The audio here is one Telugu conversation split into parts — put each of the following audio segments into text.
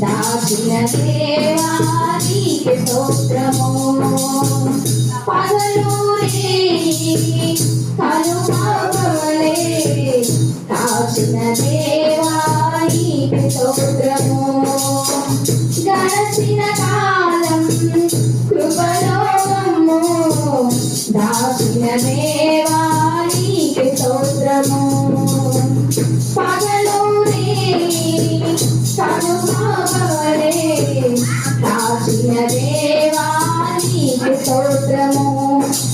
దాచిన దేవా నీకే స్తోత్రము పగలు కనుమగలే దాచిన దేవా నీకే స్తోత్రము గడచిన కాలం కృపలో దాచిన దేవా నీకే స్తోత్రము పగలు కనుమగలే దాచిన దేవా నీకే స్తోత్రము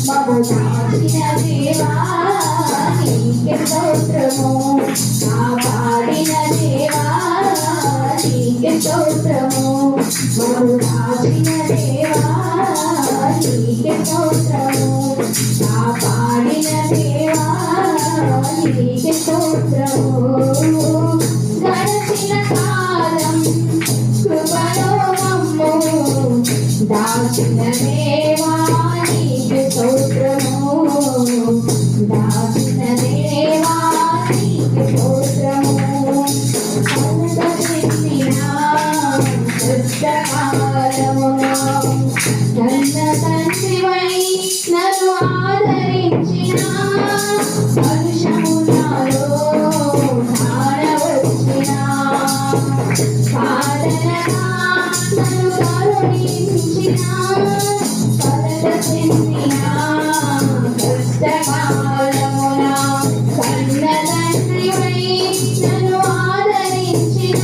మము దాచిన దేవా నీకే స్తోత్రము కాపాడిన దేవా నీకే స్తోత్రము మము దాచిన దేవా నీకే స్తోత్రము కాపాడిన దేవా నీకే స్తోత్రము గడచిన కాలం కృపలో మమ్ము దాచిన దేవా నీకే స్తోత్రము దాచిన దేవా నీకే స్తోత్రము నన్న తండ్రివై నన్ను ఆదరించిన పరుషమునాలో కానవచ్చిన సాధనగా నన్ను కరుణించిన కలత చెందిన కష్టకాలమున కన్న తండ్రివై నన్ను ఆదరించిన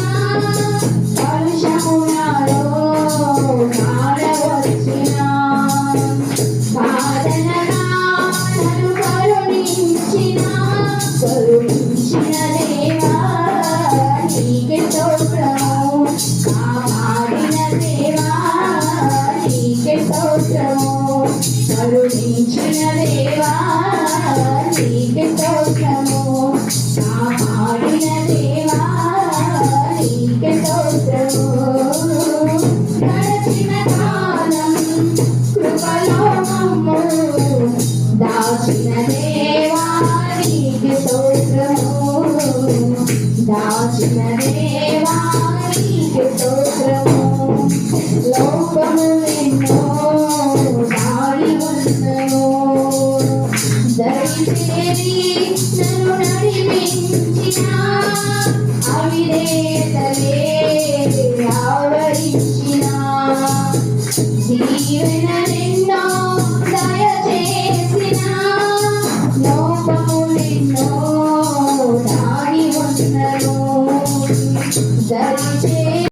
పరుషమునాలో కానవచ్చిన సాధనగా నన్ను కరుణించిన దేవా నీకే స్తోత్రము కాపాడిన దేవా నీకే స్తోత్రము కరుణించిన దేవా నీకే స్తోత్రము కాపాడిన దేవా నీకే స్తోత్రము